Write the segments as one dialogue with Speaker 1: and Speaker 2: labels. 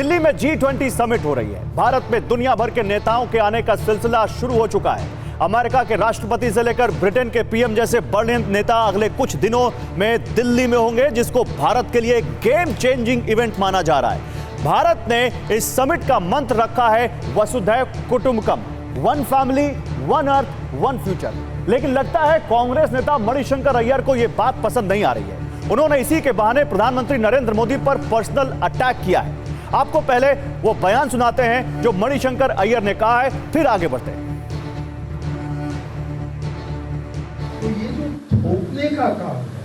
Speaker 1: दिल्ली में G20 summit हो रही है। भारत में दुनिया भर के नेताओं के आने का सिलसिला शुरू हो चुका है। अमेरिका के राष्ट्रपति से लेकर ब्रिटेन के पीएम जैसे बड़े नेता अगले कुछ दिनों में दिल्ली में होंगे, जिसको भारत के लिए गेम चेंजिंग इवेंट माना जा रहा है। भारत ने इस समिट का मंत्र रखा है वसुधैव कुटुंबकम, one family, one earth, one future. लेकिन लगता है कांग्रेस नेता मणिशंकर अय्यर को यह बात पसंद नहीं आ रही है। उन्होंने इसी के बहाने प्रधानमंत्री नरेंद्र मोदी पर पर्सनल अटैक किया है। आपको पहले वो बयान सुनाते हैं जो मणिशंकर अय्यर ने कहा है, फिर आगे बढ़ते हैं।
Speaker 2: तो ये जो थोपने का काम है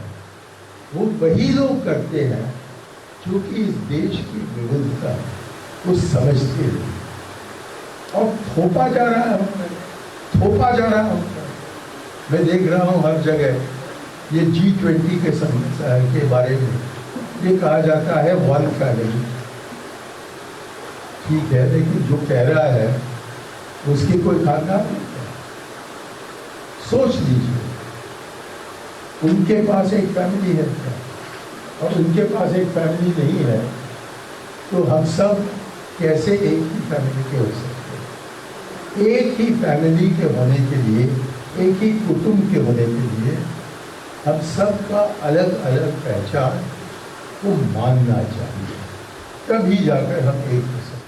Speaker 2: वो वही लोग करते हैं जो कि इस देश की विविधता को समझते हैं, और थोपा जा रहा है थोपा जा रहा है। मैं देख रहा हूँ हर जगह ये G20 के बारे में ये कहा जाता है वन फैमिली। ठीक है, लेकिन जो कह रहा है उसकी कोई खानदान नहीं है। सोच लीजिए, उनके पास एक फैमिली है और उनके पास एक फैमिली नहीं है, तो हम सब कैसे एक ही फैमिली के हो सकते हैं? एक ही फैमिली के होने के लिए, एक ही कुटुंब के होने के लिए हम सबका अलग अलग पहचान को मानना चाहिए, तभी जाकर हम एक हो सकते हैं।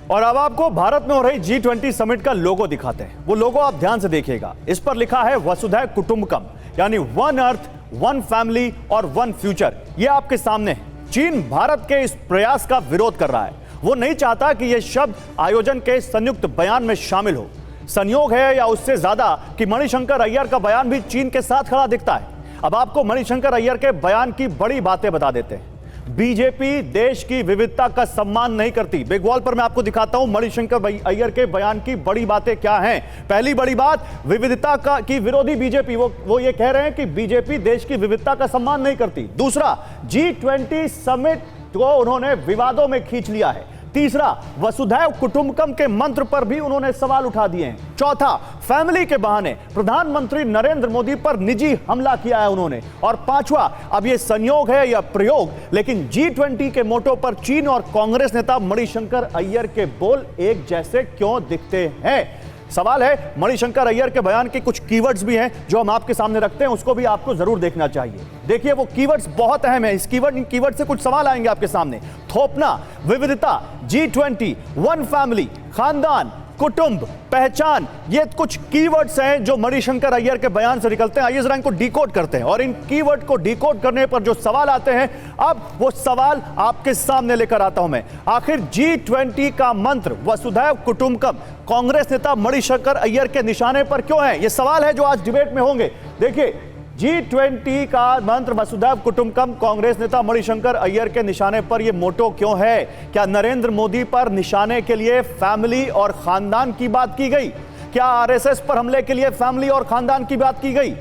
Speaker 1: और अब आपको भारत में हो रही G20 समिट का लोगो दिखाते हैं। वो लोगो आप ध्यान से देखिएगा। इस पर लिखा है वसुधैव कुटुंबकम, यानी वन अर्थ, वन फैमिली और वन फ्यूचर। ये आपके सामने है। चीन भारत के इस प्रयास का विरोध कर रहा है। वो नहीं चाहता कि यह शब्द आयोजन के संयुक्त बयान में शामिल हो। संयोग है या उससे ज्यादा कि मणिशंकर अय्यर का बयान भी चीन के साथ खड़ा दिखता है। अब आपको मणिशंकर अय्यर के बयान की बड़ी बातें बता देते हैं। बीजेपी देश की विविधता का सम्मान नहीं करती। बिग वॉल पर मैं आपको दिखाता हूं मणिशंकर अय्यर के बयान की बड़ी बातें क्या हैं। पहली बड़ी बात, विविधता का की विरोधी बीजेपी, वो ये कह रहे हैं कि बीजेपी देश की विविधता का सम्मान नहीं करती। दूसरा, G20 समिट को उन्होंने विवादों में खींच लिया है। तीसरा, वसुधैव कुटुंबकम के मंत्र पर भी उन्होंने सवाल उठा दिए हैं। चौथा, फैमिली के बहाने प्रधानमंत्री नरेंद्र मोदी पर निजी हमला किया है उन्होंने। और पांचवा, अब यह संयोग है या प्रयोग, लेकिन G20 के मोटो पर चीन और कांग्रेस नेता मणिशंकर अय्यर के बोल एक जैसे क्यों दिखते हैं? सवाल है। मणिशंकर अय्यर के बयान के कुछ कीवर्ड्स भी हैं जो हम आपके सामने रखते हैं, उसको भी आपको जरूर देखना चाहिए। देखिए, वो कीवर्ड्स बहुत अहम है। इस कीवर्ड से कुछ सवाल आएंगे आपके सामने। थोपना, विविधता, G20, वन फैमिली, खानदान, कुटुंब, पहचान, ये कुछ कीवर्ड्स हैं जो मणिशंकर अय्यर के बयान से निकलते हैं। आइए जरा इनको डिकोड करते हैं। और इन कीवर्ड को डिकोड करने पर जो सवाल आते हैं, अब वो सवाल आपके सामने लेकर आता हूं मैं। आखिर G20 का मंत्र वसुधैव कुटुंबकम कांग्रेस नेता मणिशंकर अय्यर के निशाने पर क्यों है? ये सवाल है जो आज डिबेट में होंगे। देखिए, G20 का मंत्र वसुधैव कुटुंबकम कांग्रेस नेता मणिशंकर अय्यर के निशाने पर यह मोटो क्यों है? क्या नरेंद्र मोदी पर निशाने के लिए फैमिली और खानदान की बात की गई? क्या आरएसएस पर हमले के लिए फैमिली और खानदान की बात की गई?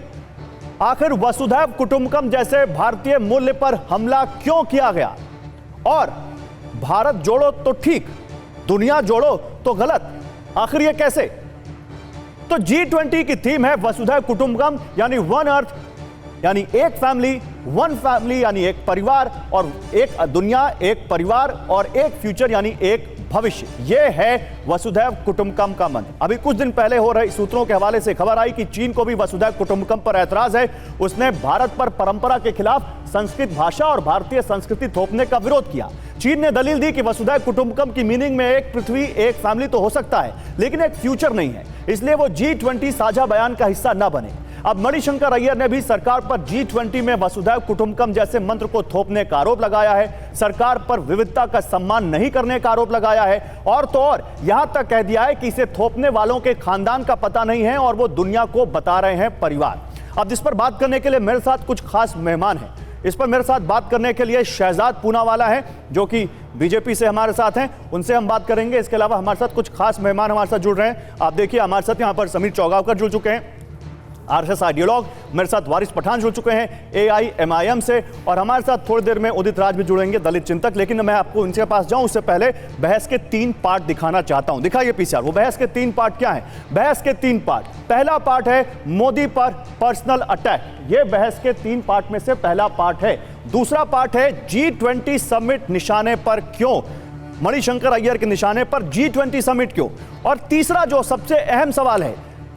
Speaker 1: आखिर वसुधैव कुटुंबकम जैसे भारतीय मूल्य पर हमला क्यों किया गया? और भारत जोड़ो तो ठीक, दुनिया जोड़ो तो गलत, आखिर यह कैसे? तो G20 की थीम है वसुधैव कुटुंबकम, यानी वन अर्थ, यानी एक फैमिली, वन फैमिली यानी एक परिवार, और एक दुनिया, एक परिवार और एक फ्यूचर यानी एक भविष्य। यह है वसुधैव कुटुंबकम का मंत्र। अभी कुछ दिन पहले हो रहे सूत्रों के हवाले से खबर आई कि चीन को भी वसुधैव कुटुंबकम पर ऐतराज है। उसने भारत पर परंपरा के खिलाफ संस्कृत भाषा और भारतीय संस्कृति थोपने का विरोध किया। चीन ने दलील दी कि वसुधैव कुटुंबकम की मीनिंग में एक पृथ्वी, एक फैमिली तो हो सकता है, लेकिन एक फ्यूचर नहीं है, इसलिए वो G20 साझा बयान का हिस्सा न बने। अब मणिशंकर अय्यर ने भी सरकार पर G20 में वसुधैव कुटुंबकम जैसे मंत्र को थोपने का आरोप लगाया है। सरकार पर विविधता का सम्मान नहीं करने का आरोप लगाया है, और तो और यहां तक कह दिया है कि इसे थोपने वालों के खानदान का पता नहीं है और वो दुनिया को बता रहे हैं परिवार। अब इस पर बात करने के लिए मेरे साथ कुछ खास मेहमान हैं। इस पर मेरे साथ बात करने के लिए शहजाद पूनावाला हैं जो कि बीजेपी से हमारे साथ हैं, उनसे हम बात करेंगे। इसके अलावा हमारे साथ कुछ खास मेहमान हमारे साथ जुड़ रहे हैं। आप देखिए, हमारे साथ यहाँ पर समीर चौगावकर जुड़ चुके हैं, आरएसएस आइडियोलॉग। मेरे साथ वारिस पठान जुड़ चुके हैं AIMIM से, और हमारे साथ थोड़ी देर में उदित राज भी जुड़ेंगे, दलित चिंतक। लेकिन मैं आपको उनके पास जाऊं उससे पहले बहस के 3 पार्ट दिखाना चाहता हूं। दिखाइए पीसीआर, वो बहस के 3 पार्ट क्या हैं? बहस के 3 पार्ट। पहला पार्ट है मोदी पर पर्सनल अटैक। ये बहस के 3 पार्ट में से पहला पार्ट है। दूसरा पार्ट है G20 समिट निशाने पर क्यों, मणिशंकर अय्यर के निशाने पर G20 समिट क्यों। और तीसरा जो सबसे अहम सवाल है,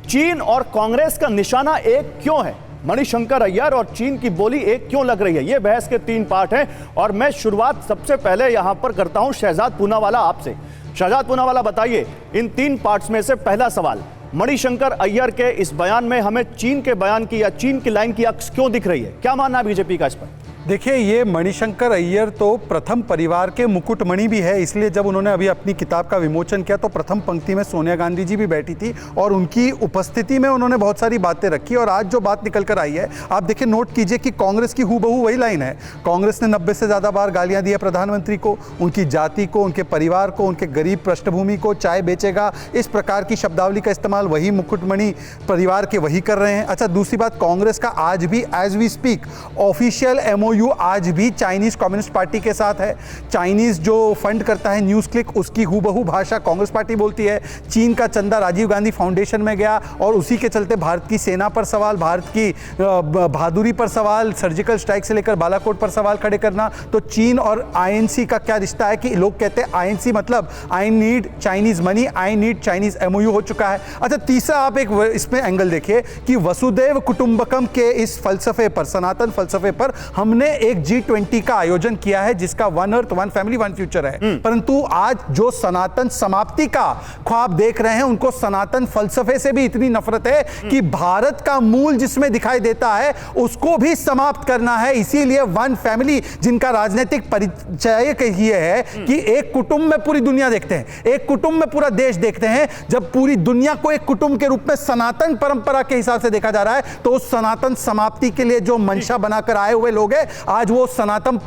Speaker 1: चीन और कांग्रेस का निशाना एक क्यों है, मणिशंकर अय्यर और चीन की बोली एक क्यों लग रही है। ये बहस के 3 पार्ट हैं और मैं शुरुआत सबसे पहले यहां पर करता हूं शहजाद पूनावाला आपसे। शहजाद पूनावाला, बताइए इन 3 पार्ट्स में से पहला सवाल, मणिशंकर अय्यर के इस बयान में हमें चीन के बयान की या चीन की लाइन की अक्स क्यों दिख रही है, क्या मानना है बीजेपी का इस पर?
Speaker 3: देखिए, ये मणिशंकर अय्यर तो प्रथम परिवार के मुकुटमणि भी है, इसलिए जब उन्होंने अभी अपनी किताब का विमोचन किया तो प्रथम पंक्ति में सोनिया गांधी जी भी बैठी थी और उनकी उपस्थिति में उन्होंने बहुत सारी बातें रखी। और आज जो बात निकल कर आई है, आप देखिए, नोट कीजिए कि कांग्रेस की हूबहू वही लाइन है। कांग्रेस ने 90 से ज़्यादा बार गालियां दी है प्रधानमंत्री को, उनकी जाति को, उनके परिवार को, उनके गरीब पृष्ठभूमि को, चाय बेचेगा, इस प्रकार की शब्दावली का इस्तेमाल वही मुकुटमणि परिवार के वही कर रहे हैं। अच्छा, दूसरी बात, कांग्रेस का आज भी as we speak official MOU आज भी चाइनीज कम्युनिस्ट पार्टी के साथ है। चाइनीज जो फंड करता है न्यूज़ क्लिक, उसकी हूबहू भाषा कांग्रेस पार्टी बोलती है। चीन का चंदा राजीव गांधी फाउंडेशन में गया और उसी के चलते भारत की सेना पर सवाल, भारत की बहादुरी पर सवाल, सर्जिकल स्ट्राइक से लेकर बालाकोट पर सवाल खड़े करना। तो चीन और INC का क्या रिश्ता है कि लोग कहते हैं INC मतलब I need Chinese money, I need Chinese MOU हो चुका है। अच्छा, तीसरा आप एक इसमें एंगल देखिए कि वसुदैव कुटुंबकम के इस फलसफे पर, सनातन फलसफे पर हमने एक G20 का आयोजन किया है जिसका one earth one family one future है। परंतु आज जो सनातन समाप्ति का ख्वाब देख रहे हैं, उनको सनातन फलसफे से भी इतनी नफरत है कि भारत का मूल जिसमें दिखाई देता है उसको भी समाप्त करना है। इसीलिए वन फैमिली, जिनका राजनीतिक परिचय ये है कि एक कुटुंब में पूरी दुनिया देखते हैं, एक कुटुंब में पूरा देश देखते हैं। जब पूरी दुनिया को एक कुटुंब के रूप में सनातन परंपरा के हिसाब से देखा जा रहा है, तो उस सनातन समाप्ति के लिए जो मंशा बनाकर आए हुए लोग हैं, आज वो सनातन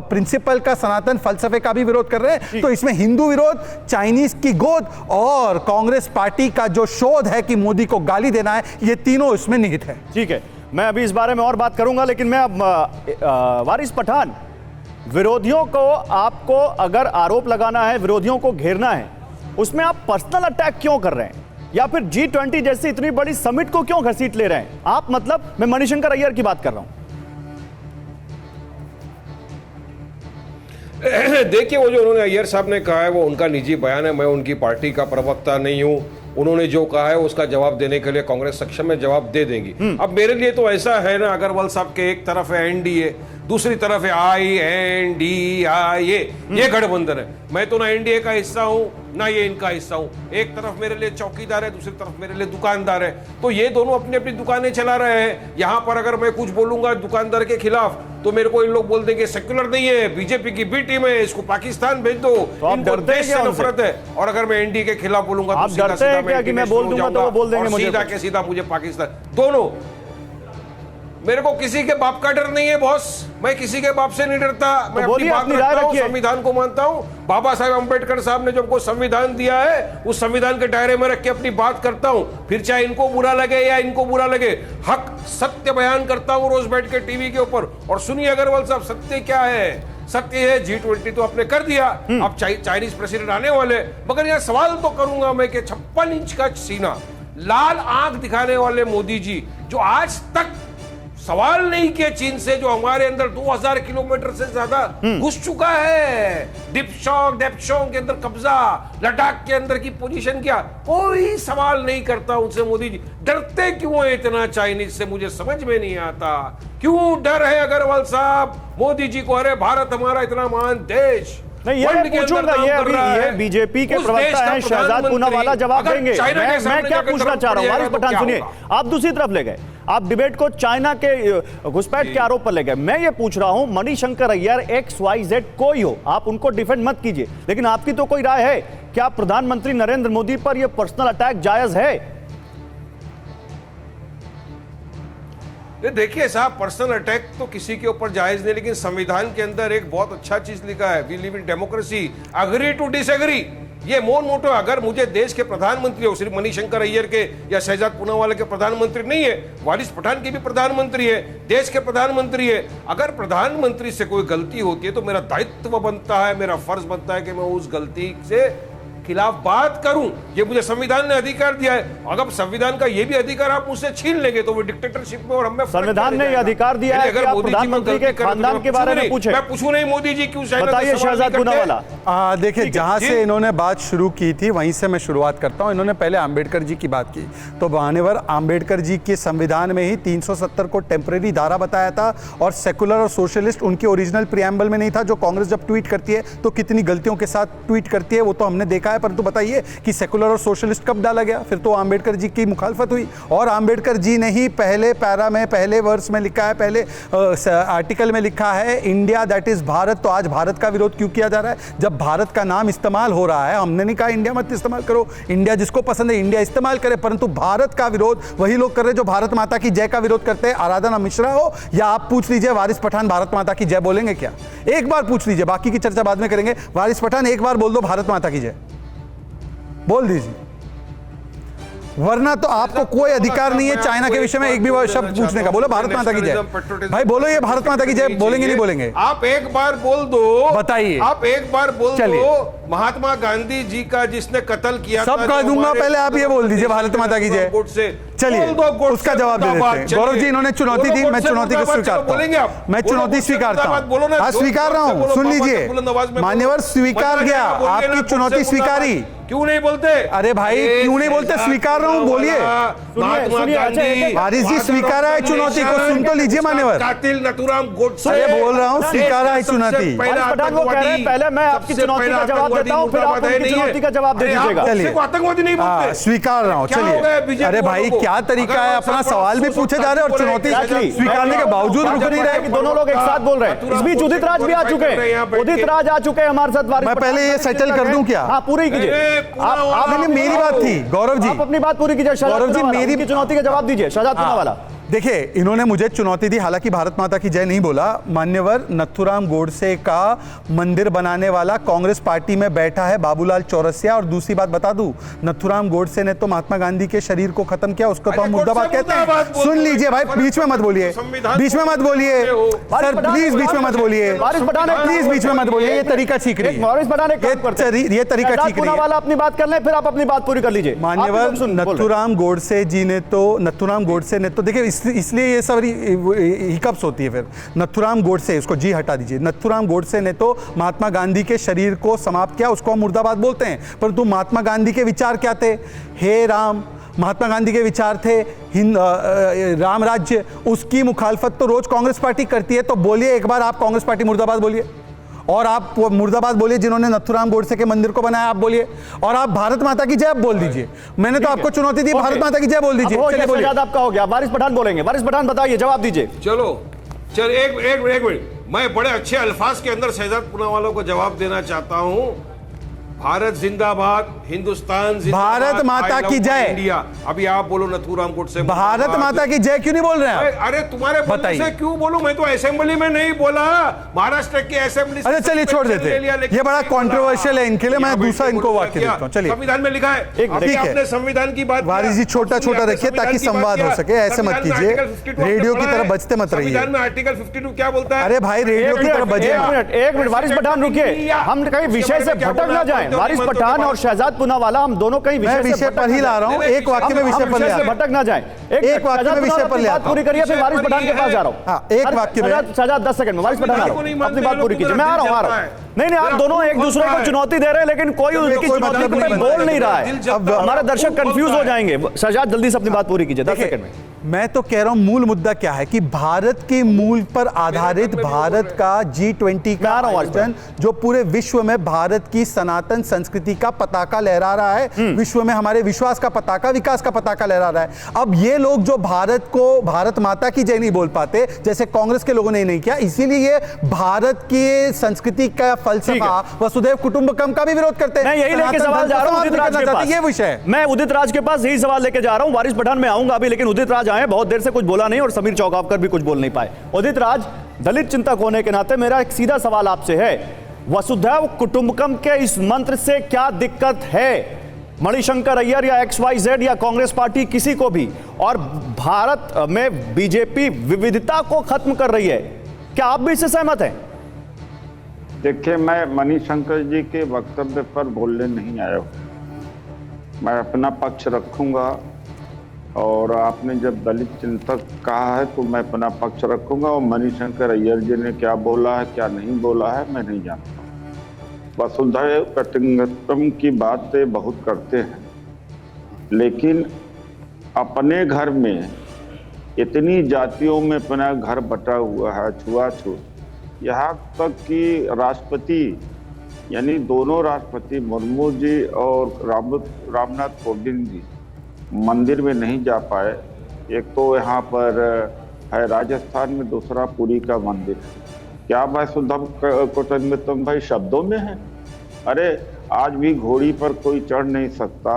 Speaker 3: प्रिंसिपल का, सनातन फलसफे का भी विरोध कर रहे हैं। तो इसमें हिंदू विरोध, चाइनीज की गोद और कांग्रेस पार्टी का जो शोध है कि मोदी को गाली देना है, ये तीनों इसमें निहित है।
Speaker 1: ठीक है, मैं अभी इस बारे में और बात करूंगा, लेकिन मैं अब वारिस पठान, विरोधियों को, आपको अगर आरोप लगाना है, विरोधियों को घेरना है, उसमें आप पर्सनल अटैक क्यों कर रहे हैं, या फिर G20 जैसी इतनी बड़ी समिट को क्यों घसीट ले रहे हैं आप? मतलब मैं मणिशंकर अय्यर की बात कर रहा हूं।
Speaker 4: देखिए, वो जो उन्होंने अय्यर साहब ने कहा है वो उनका निजी बयान है, मैं उनकी पार्टी का प्रवक्ता नहीं हूं। उन्होंने जो कहा है उसका जवाब देने के लिए कांग्रेस सक्षम है, जवाब दे देंगी। अब मेरे लिए तो ऐसा है ना, अग्रवाल साहब के एक तरफ है NDA, दूसरी तरफ है INDIA, ये गठबंधन है। मैं तो ना NDA का हिस्सा हूं ना ये इनका हिस्सा हूं। एक तरफ मेरे लिए चौकीदार है, दूसरी तरफ मेरे लिए दुकानदार है। तो ये दोनों अपनी अपनी दुकानें चला रहे हैं। यहां पर अगर मैं कुछ बोलूंगा दुकानदार के खिलाफ तो मेरे को इन लोग बोल देंगे सेक्युलर नहीं है, बीजेपी की B टीम है, इसको पाकिस्तान भेज दो, इनको देश से नफरत है। और अगर मैं NDA के खिलाफ बोलूंगा तो सीधा सीधा मैं बोल दूंगा तो वो बोल देंगे मुझे, सीधा के सीधा मुझे पाकिस्तान। दोनों, मेरे को किसी के बाप का डर नहीं है बॉस, मैं किसी के बाप से नहीं डरता। मैं अपनी बात रखता हूं, संविधान को मानता हूं। बाबा साहेब अंबेडकर साहब ने जो हमको संविधान दिया है, उस संविधान के दायरे में रख के अपनी बात करता हूं। फिर चाहे इनको बुरा लगे या इनको बुरा लगे, हक सत्य बयान करता हूं रोज बैठ के टीवी के ऊपर। और सुनिए अग्रवाल साहब, सत्य क्या है? सत्य है G20 तो आपने कर दिया, अब चाइनीज प्रेसिडेंट आने वाले। मगर यहां सवाल तो करूंगा मैं कि 56 इंच का सीना, लाल आंख दिखाने वाले मोदी जी, जो आज तक सवाल नहीं किए चीन से, जो हमारे अंदर 2000 किलोमीटर से ज्यादा घुस चुका है, डेप्शोंग के अंदर कब्जा, लद्दाख के अंदर की पोजीशन, क्या कोई सवाल नहीं करता उनसे मोदी जी। डरते क्यों है इतना चाइनीज से, मुझे समझ में नहीं आता। क्यों डर है अग्रवाल साहब मोदी जी को? अरे भारत हमारा इतना महान देश,
Speaker 1: नहीं, ये पूछूंगा, ये अभी ये बीजेपी के प्रवक्ता हैं शहजाद पूनावाला जवाब देंगे। मैं क्या पूछना चाह रहा हूं, वारिस पठान सुनिए, आप दूसरी तरफ ले गए, आप डिबेट को चाइना के घुसपैठ के आरोप पर ले गए। मैं ये पूछ रहा हूं, मणिशंकर अय्यर XYZ कोई हो, आप उनको डिफेंड मत कीजिए, लेकिन आपकी तो कोई राय है? क्या प्रधानमंत्री नरेंद्र मोदी पर यह पर्सनल अटैक जायज है?
Speaker 4: देखिए साहब, पर्सनल अटैक तो किसी के ऊपर जायज नहीं, लेकिन संविधान के अंदर एक बहुत अच्छा चीज लिखा है, we live in democracy, agree to disagree. ये मोन मोटो। अगर मुझे देश के प्रधानमंत्री हो, सिर्फ मणिशंकर अय्यर के या शहजाद पूनावाला के प्रधानमंत्री नहीं है, वारिस पठान के भी प्रधानमंत्री है, देश के प्रधानमंत्री है। अगर प्रधानमंत्री से कोई गलती होती है तो मेरा दायित्व बनता है, मेरा फर्ज बनता है कि मैं उस गलती से खिलाफ बात करूं, ये मुझे संविधान ने अधिकार दिया है। अगर संविधान का ये भी अधिकार आप मुझसे छीन लेंगे तो वो डिक्टेटरशिप में और हमें
Speaker 1: संविधान ने ये अधिकार दिया है कि आप प्रधानमंत्री के खानदान के बारे में पूछें।
Speaker 4: मैं पूछूं नहीं मोदी जी क्यों
Speaker 1: बताइए शहजाद पूनावाला।
Speaker 3: देखिए, जहां से इन्होंने बात शुरू की थी वहीं से मैं शुरुआत करता हूं। इन्होंने पहले आंबेडकर जी की बात की, तो मान्यवर आंबेडकर जी के संविधान में ही 370 को टेम्परेरी धारा बताया था और सेकुलर और सोशलिस्ट उनके ओरिजिनल प्रियम्बल में नहीं था। जो कांग्रेस जब ट्वीट करती है तो कितनी गलतियों के साथ ट्वीट करती है वो तो हमने देखा है, परंतु बताइए कि सेकुलर और सोशलिस्ट कब डाला गया? फिर तो आंबेडकर जी की मुखालफत हुई और आंबेडकर जी ने ही पहले पैरा में, पहले वर्स में लिखा है, पहले आर्टिकल में लिखा है इंडिया दैट इज भारत। तो आज भारत का विरोध क्यों किया जा रहा है जब भारत का नाम इस्तेमाल हो रहा है? हमने नहीं कहा इंडिया मत इस्तेमाल करो, इंडिया जिसको पसंद है इंडिया इस्तेमाल करे, परंतु भारत का विरोध वही लोग कर रहे हैं जो भारत माता की जय का विरोध करते हैं। आराधना मिश्रा हो या आप पूछ लीजिए वारिस पठान भारत माता की जय बोलेंगे क्या? एक बार पूछ लीजिए, बाकी की चर्चा बाद में करेंगे। वारिस पठान एक बार बोल दो भारत माता की जय, बोल दीजिए, वरना तो आपको कोई अधिकार नहीं है चाइना के विषय में एक भी शब्द पूछने का। बोलो भारत माता की जय, भाई बोलो ये भारत माता की जय बोलेंगे नहीं बोलेंगे?
Speaker 4: आप एक बार बोल दो,
Speaker 3: बताइए।
Speaker 4: आप एक बार बोल दो महात्मा गांधी जी का जिसने कत्ल किया
Speaker 3: सब कह दूंगा, पहले आप ये बोल दीजिए भारत माता की जय। चलिए उसका जवाब दे देते हैं। गौरव जी इन्होंने चुनौती दी, मैं चुनौती को स्वीकारता हूं, मैं चुनौती स्वीकारता हूं। हाँ स्वीकार रहा हूं, सुन लीजिए मान्यवर, स्वीकार गया, आपकी चुनौती स्वीकारी।
Speaker 4: क्यों नहीं बोलते?
Speaker 3: अरे भाई क्यों नहीं बोलते? स्वीकार रहा हूं, बोलिए। वारिस जी स्वीकारा है चुनौती को, सुन तो लीजिए मान्यवर।
Speaker 4: कातिल नथुराम गोडसे,
Speaker 3: अरे बोल रहा हूं स्वीकारा है चुनौती।
Speaker 1: पहले मैं आपकी चुनौती का जवाब देता हूं, फिर आप उनकी चुनौती का जवाब दे दीजिएगा।
Speaker 3: चलिए
Speaker 4: आतंकवादी नहीं बोलते,
Speaker 3: स्वीकार रहा हूं। चलिए, अरे भाई क्या तरीका है, अपना सवाल भी पूछे जा रहे हैं और चुनौती स्वीकारने के बावजूद रुक नहीं रहे।
Speaker 1: दोनों लोग एक साथ बोल रहे हैं। इस बीच उदित राज भी आ चुके हैं, उदित राज आ चुके हैं हमारे साथ।
Speaker 3: मैं पहले ये सेटल कर दूं क्या?
Speaker 1: हाँ पूरी कीजिए।
Speaker 3: आपने मेरी बात थी गौरव जी,
Speaker 1: आप अपनी बात पूरी कीजिए।
Speaker 3: गौरव जी मेरी
Speaker 1: चुनौती का जवाब दीजिए शहजाद पूनावाला।
Speaker 3: देखिए इन्होंने मुझे चुनौती दी, हालांकि भारत माता की जय नहीं बोला। मान्यवर नथुराम गोडसे का मंदिर बनाने वाला कांग्रेस पार्टी में बैठा है बाबूलाल चौरसिया। और दूसरी बात बता दूं, नथुराम गोडसे ने तो महात्मा गांधी के शरीर को खत्म किया, उसको तो हम मुर्दाबाद कहते हैं। सुन लीजिए भाई, बीच में मत बोलिए, बीच में मत बोलिए सर, प्लीज बीच में मत बोलिए, प्लीज बीच में मत बोलिए, ये तरीका ठीक नहीं है, ये तरीका ठीक नहीं है।
Speaker 1: अपनी बात कर लें फिर आप अपनी बात पूरी कर लीजिए।
Speaker 3: मान्यवर नथुराम गोडसे जी ने तो, नथुराम गोडसे ने तो देखिए इसलिए ये सब हिकअप्स होती है। फिर नथुराम गोडसे, उसको जी हटा दीजिए, नथुराम गोडसे ने तो महात्मा गांधी के शरीर को समाप्त किया, उसको हम मुर्दाबाद बोलते हैं, परंतु महात्मा गांधी के विचार क्या थे? हे राम, महात्मा गांधी के विचार थे राम राज्य, उसकी मुखालफत तो रोज कांग्रेस पार्टी करती है। तो बोलिए एक बार आप कांग्रेस पार्टी मुर्दाबाद बोलिए, और आप मुर्दाबाद बोलिए जिन्होंने नथुराम गोडसे के मंदिर को बनाया, आप बोलिए, और आप भारत माता की जय बोल दीजिए। मैंने तो आपको चुनौती दी, भारत माता की जय बोल दीजिए।
Speaker 1: आपका हो गया, वारिस पठान बोलेंगे। वारिस पठान बताइए, जवाब दीजिए।
Speaker 4: चलो एक मिनट, मैं बड़े अच्छे अल्फाज के अंदर शहजाद पूनावाला को जवाब देना चाहता हूं। भारत जिंदाबाद, हिंदुस्तान जिंदाबाद,
Speaker 3: भारत माता की जय।
Speaker 4: इंडिया। अभी आप बोलो नथुराम गोडसे
Speaker 3: भारत माता की जय क्यों नहीं बोल रहे हैं?
Speaker 4: अरे तुम्हारे बोलने से क्यों बोलूं? मैं तो असेंबली में नहीं बोला, महाराष्ट्र की असेंबली।
Speaker 3: अरे चलिए छोड़ देते, ये बड़ा कंट्रोवर्शियल है इनके लिए, मैं दूसरा इनको वाक्य देता हूं। चलिए,
Speaker 4: संविधान में लिखा है, आपने संविधान की बात,
Speaker 3: वारिस जी छोटा छोटा रखिए ताकि संवाद हो सके, ऐसे मत कीजिए, रेडियो की तरह बजते मत रहिए।
Speaker 4: संविधान में आर्टिकल 52 क्या बोलता है?
Speaker 3: अरे भाई रेडियो की तरह बजे।
Speaker 1: एक मिनट वारिस पठान रुकिए, हम कहीं विषय से भटक ना जाएं। वारिस पठान और शहजाद पूनावाला हम दोनों कहीं
Speaker 3: विषय पर ही ला रहा हूं, एक वाक्य में विषय पर
Speaker 1: भटक ना जाएं।
Speaker 3: एक वाक्य में विषय पर ले
Speaker 1: बात पूरी करिए, फिर वारिस पठान के पास जा रहा हूं।
Speaker 3: एक वाक्य में
Speaker 1: शहजाद 10 सेकंड में, वारिस पठान अपनी बात पूरी कीजिए। मैं आ रहा हूं। नहीं आप दोनों एक दूसरे को चुनौती दे रहे हैं, लेकिन कोई उनकी चुनौती पर बोल नहीं रहा है। अब हमारे दर्शक कंफ्यूज हो जाएंगे। शहजाद जल्दी से अपनी बात पूरी कीजिए, 10 सेकंड में।
Speaker 3: मैं तो कह रहा हूं मूल मुद्दा क्या है कि भारत के मूल पर आधारित भारत का G20 का आयोजन जो पूरे विश्व में भारत की सनातन संस्कृति का पताका लहरा रहा है, विश्व में हमारे विश्वास का पताका, विकास का पताका लहरा रहा है। अब ये लोग जो भारत को भारत माता की जय नहीं बोल पाते, जैसे कांग्रेस के लोगों ने नहीं किया, इसीलिए भारत की संस्कृति का फलसफा वसुधैव कुटुंबकम का भी विरोध करते हैं।
Speaker 1: मैं यही लेके सवाल जा रहा हूं उदित राज के पास,
Speaker 3: ये विषय
Speaker 1: मैं उदित राज के पास यही सवाल लेके जा रहा हूं। वारिस पठान में आऊंगा अभी, लेकिन उदित राज आए, बहुत देर से कुछ बोला नहीं और समीर चौगावकर भी कुछ बोल नहीं पाए। उदित राज, दलित चिंतक होने के नाते मेरा एक सीधा सवाल आपसे है, वसुधैव कुटुंबकम के इस मंत्र से क्या दिक्कत है मणिशंकर अय्यर या XYZ या कांग्रेस पार्टी किसी को भी? और भारत में बीजेपी विविधता को खत्म कर रही है, क्या आप भी इससे सहमत हैं?
Speaker 5: देखिए, मैं मणिशंकर जी के वक्तव्य पर बोलने नहीं आया हूँ। मैं अपना पक्ष रखूंगा और आपने जब दलित चिंतक कहा है तो मैं अपना पक्ष रखूंगा, और मणिशंकर अय्यर जी ने क्या बोला है क्या नहीं बोला है मैं नहीं जानता। वसुधैव कुटुम्बकम की बातें बहुत करते हैं, लेकिन अपने घर में इतनी जातियों में अपना घर बटा हुआ है, छुआछूत, यहाँ तक कि राष्ट्रपति यानी दोनों राष्ट्रपति मुर्मू जी और रामनाथ कोविंद जी मंदिर में नहीं जा पाए। एक तो यहाँ पर है राजस्थान में, दूसरा पुरी का मंदिर। क्या वसुधैव कुटुम्बकम भाई शब्दों में है? अरे आज भी घोड़ी पर कोई चढ़ नहीं सकता।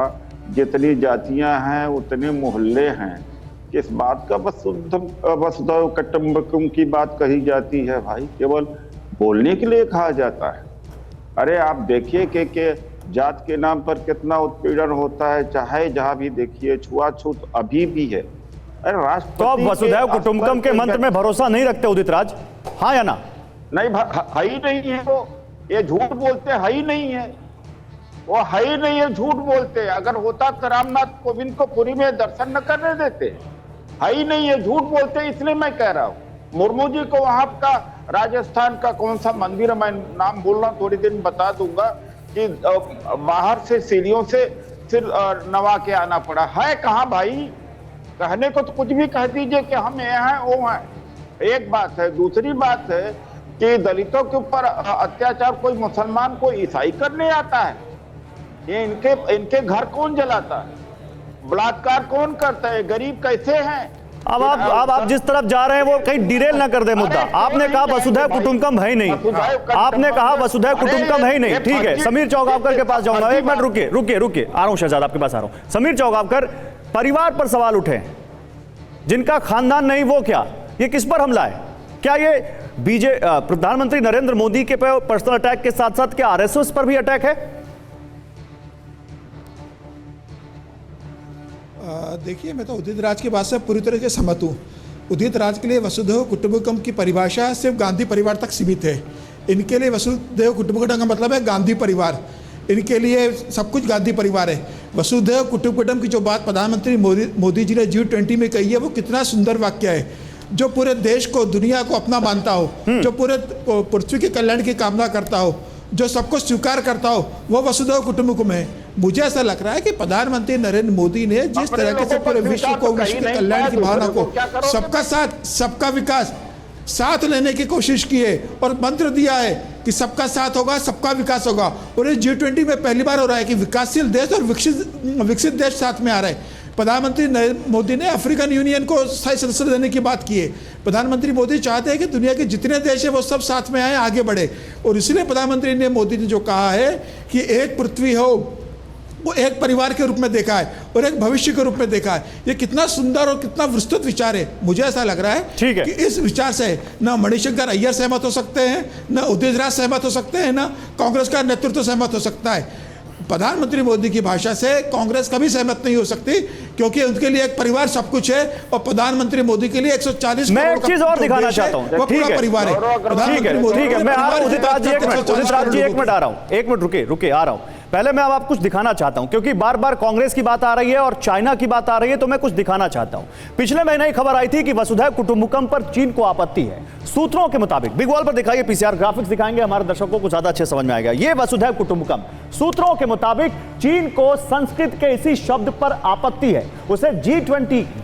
Speaker 5: जितनी जातियां हैं उतने मोहल्ले हैं। किस बात का वसुधैव कुटुम्बकम की बात कही जाती है भाई? केवल बोलने के लिए कहा जाता है। अरे आप देखिए कि जात के नाम पर कितना उत्पीड़न होता है, चाहे जहां भी देखिए छुआछूत अभी भी है। अरे राष्ट्रपति
Speaker 1: तो आप वसुधैव कुटुम्बकम के मंत्र में भरोसा नहीं रखते उदित राज, हाँ या ना?
Speaker 5: नहीं, है ही नहीं है वो। ये झूठ बोलते, है ही नहीं है वो, है ही नहीं है, झूठ बोलते। अगर होता तो रामनाथ कोविंद को पुरी में दर्शन न करने देते। है ही नहीं है, झूठ बोलते, इसलिए मैं कह रहा हूँ। मुर्मू जी को वहां का राजस्थान का कौन सा मंदिर है, मैं नाम बोल रहा हूँ, थोड़ी देर में बता दूंगा, कि बाहर से सीढ़ियों से फिर नवा के आना पड़ा है। कहाँ भाई? कहने को तो कुछ भी कह दीजिए कि हम ये हैं वो हैं। एक बात है। दूसरी बात है कि दलितों के ऊपर अत्याचार कोई मुसलमान कोई ईसाई करने आता है? ये इनके घर कौन जलाता है? बलात्कार कौन करता है? गरीब कैसे हैं?
Speaker 1: अब आप जिस तरफ जा रहे हैं वो कहीं डिरेल ना कर दे मुद्दा। आपने कहा वसुधैव कुटुम्बकम है ही नहीं, आपने कहा वसुधैव कुटुम्बकम है ही नहीं, ठीक है। समीर चौगावकर के पास जाऊंगा, एक मिनट रुकिए, आ रहा हूं शहजाद, आपके पास आ रहा हूं। समीर चौगावकर, परिवार पर सवाल उठे, जिनका खानदान नहीं वो क्या, ये किस पर हमला है? क्या ये प्रधानमंत्री नरेंद्र मोदी के पर्सनल अटैक के साथ साथ क्या आरएसएस पर भी अटैक है?
Speaker 6: देखिए, मैं तो उदित राज की बात से पूरी तरह से सहमत हूँ। उदित राज के लिए वसुधैव कुटुम्बकम की परिभाषा सिर्फ गांधी परिवार तक सीमित है। इनके लिए वसुधैव कुटुम्बकम का मतलब है गांधी परिवार। इनके लिए सब कुछ गांधी परिवार है। वसुधैव कुटुम्बकम की जो बात प्रधानमंत्री मोदी जी ने G20 में कही है, वो कितना सुंदर वाक्य है, जो पूरे देश को, दुनिया को अपना मानता हो, जो पूरे पृथ्वी के कल्याण की कामना करता हो, जो सबको स्वीकार करता हो, वो वसुधैव कुटुम्बकम है। मुझे ऐसा लग रहा है कि प्रधानमंत्री नरेंद्र मोदी ने जिस तरह से पूरे विश्व को, विश्व के कल्याण की भावना को, सबका साथ सबका विकास साथ लेने की कोशिश की है और मंत्र दिया है कि सबका साथ होगा, सबका विकास होगा। और इस G20 में पहली बार हो रहा है कि विकासशील देश और विकसित देश साथ में आ रहे हैं। प्रधानमंत्री नरेंद्र मोदी ने अफ्रीकन यूनियन को स्थायी सदस्य देने की बात की है। प्रधानमंत्री मोदी चाहते हैं कि दुनिया के जितने देश हैं वो सब साथ में आए, आगे बढ़े। और इसलिए प्रधानमंत्री मोदी ने जो कहा है कि एक पृथ्वी हो, वो एक परिवार के रूप में देखा है और एक भविष्य के रूप में देखा है। ये कितना सुंदर और कितना विस्तृत विचार है। मुझे ऐसा लग रहा है कि इस विचार से न मणिशंकर अय्यर सहमत हो सकते हैं, न उदित राज सहमत हो सकते हैं, न कांग्रेस का नेतृत्व सहमत हो सकता है। प्रधानमंत्री मोदी की भाषा से कांग्रेस कभी सहमत नहीं हो सकती, क्योंकि उनके लिए एक परिवार सब कुछ है और प्रधानमंत्री मोदी के लिए 140
Speaker 1: मैं एक चीज और दिखाना चाहता हूं,
Speaker 6: वो पूरा परिवार है।
Speaker 1: ठीक है, मैं आ रहा हूं उदित राज जी, एक मिनट आ रहा हूं, एक मिनट रुके आ रहा हूं। पहले मैं अब कुछ दिखाना चाहता हूं, क्योंकि बार बार कांग्रेस की बात आ रही है और चाइना की बात आ रही है, तो मैं कुछ दिखाना चाहता हूं। पिछले महीने ही खबर आई थी कि वसुधैव कुटुम्बकम पर चीन को आपत्ति है। सूत्रों के मुताबिक, बिग वॉल पर दिखाइए, पीसीआर ग्राफिक्स दिखाएंगे, हमारे दर्शकों को ज्यादा अच्छे समझ में आएगा। ये वसुधैव कुटुम्बकम, सूत्रों के मुताबिक चीन को संस्कृत के इसी शब्द पर आपत्ति है। उसे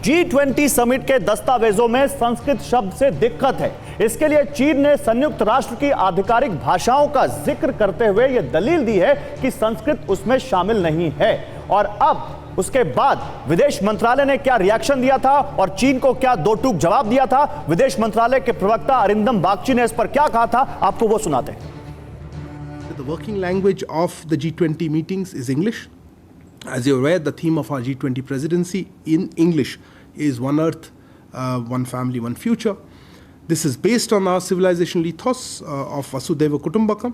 Speaker 1: G20 समिट के दस्तावेजों में संस्कृत शब्द से दिक्कत है। इसके लिए चीन ने संयुक्त राष्ट्र की आधिकारिक भाषाओं का जिक्र करते हुए यह दलील दी है कि संस्कृत उसमें शामिल नहीं है। और अब उसके बाद विदेश मंत्रालय ने क्या रिएक्शन दिया था और चीन को क्या दो टूक जवाब दिया था, विदेश मंत्रालय के प्रवक्ता अरिंदम बागची ने इस पर क्या कहा था, आपको वो सुनाते हैं।
Speaker 7: The working language of the G20 meetings is English. As you're aware, the theme of our G20 presidency in English is One Earth, One Family, One Future. This is based on our civilization ethos of Vasudhaiva Kutumbakam,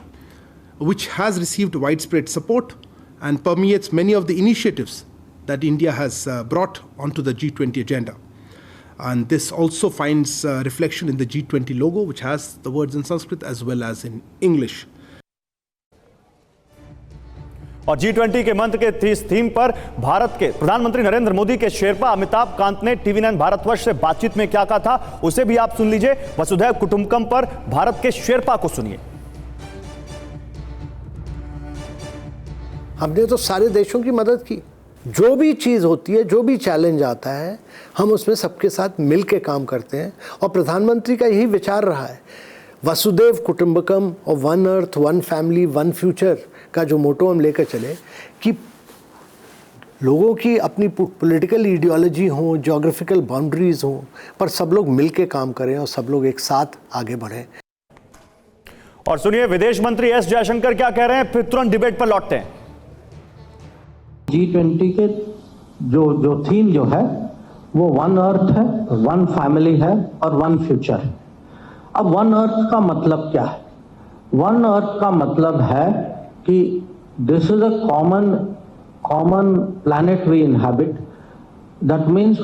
Speaker 7: which has received widespread support and permeates many of the initiatives that India has brought onto the G20 agenda. And this also finds reflection in the G20 logo, which has the words in Sanskrit as well as in English.
Speaker 1: और G20 के मंत्र के इस theme पर भारत के प्रधानमंत्री नरेंद्र मोदी के शेरपा अमिताभ कांत ने TV9 भारतवर्ष से बातचीत में क्या कहा था, उसे भी आप सुन लीजिए। वसुधैव कुटुंबकम पर भारत के शेरपा को सुनिए।
Speaker 8: हमने तो सारे देशों की मदद की। जो भी चीज़ होती है, जो भी चैलेंज आता है, हम उसमें सबके साथ मिल के काम करते हैं। और प्रधानमंत्री का यही विचार रहा है, वसुधैव कुटुंबकम और one earth one family one future का जो मोटो हम लेकर चले कि लोगों की अपनी पॉलिटिकल आइडियोलॉजी हो, ज्योग्राफिकल बाउंड्रीज हो, पर सब लोग मिल के काम करें और सब लोग एक साथ आगे बढ़ें।
Speaker 1: और सुनिए विदेश मंत्री एस जयशंकर क्या कह रहे हैं, फिर तुरंत डिबेट पर लौटते हैं।
Speaker 9: G20 के जो थीम जो है वो वन अर्थ है, वन फैमिली है और वन फ्यूचर है। अब वन अर्थ का मतलब क्या है? वन अर्थ का मतलब है कि this is a common planet we inhabit. That means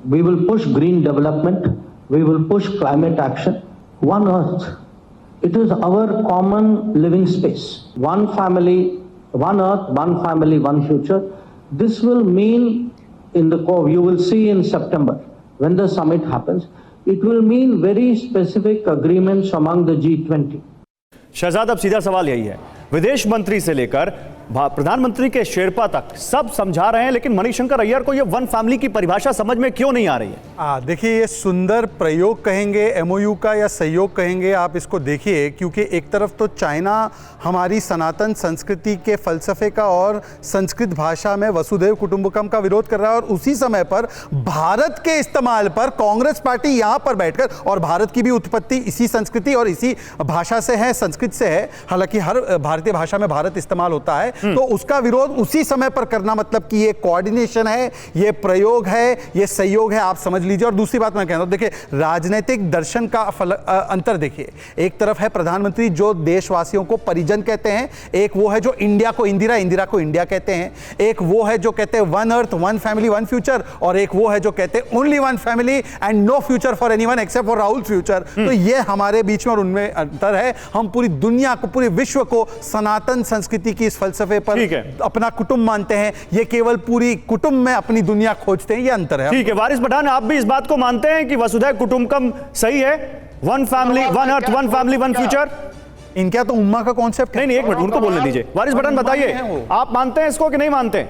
Speaker 9: we will push green development, we will push climate action. One earth, it is our common living space. One family, one earth, one family, one future. This will mean you will see in September when the summit happens, it will mean very specific agreements among the G20.
Speaker 1: Shehzad, अब सीधा सवाल यही है, विदेश मंत्री से लेकर प्रधानमंत्री के शेरपा तक सब समझा रहे हैं, लेकिन मणिशंकर अय्यर को ये वन फैमिली की परिभाषा समझ में क्यों नहीं आ रही है?
Speaker 3: देखिए, ये सुंदर प्रयोग कहेंगे, एमओयू का या सहयोग कहेंगे, आप इसको देखिए, क्योंकि एक तरफ तो चाइना हमारी सनातन संस्कृति के फलसफे का और संस्कृत भाषा में वसुधैव कुटुंबकम का विरोध कर रहा है, और उसी समय पर भारत के इस्तेमाल पर कांग्रेस पार्टी यहां पर बैठकर, और भारत की भी उत्पत्ति इसी संस्कृति और इसी भाषा से है, संस्कृत से है, हालांकि हर भारतीय भाषा में भारत इस्तेमाल होता है, तो उसका विरोध उसी समय पर करना मतलब कि ये कोऑर्डिनेशन है, ये प्रयोग है, ये सहयोग है, आप समझ लीजिए। और दूसरी बात मैं कह रहा हूं, देखिए राजनीतिक दर्शन का अंतर देखिए, एक तरफ है प्रधानमंत्री जो देशवासियों को परिजन कहते हैं, एक वो है जो इंडिया को इंदिरा, इंदिरा को इंडिया कहते हैं, एक वो है जो कहते हैं one earth one family one future, और एक वो है जो कहते हैं only one family and no future for anyone except for Rahul future. तो ये हमारे बीच में और उनमें अंतर है। हम पूरी दुनिया को, पूरे विश्व को सनातन संस्कृति की इस फलसफे पर अपना कुटुंब मानते हैं, ये केवल पूरी कुटुंब में अपनी दुनिया खोजते हैं, ये अंतर है।
Speaker 1: ठीक है वारिस पठान, आप भी इस बात को मानते हैं कि वसुधैव कुटुंबकम सही है, one family one earth one family one future?
Speaker 3: इनका तो उम्मा का कॉन्सेप्ट है।
Speaker 1: नहीं, एक मिनट उनको बोलने दीजिए। वारिस पठान बताइए, आप मानते हैं इसको कि नहीं मानते?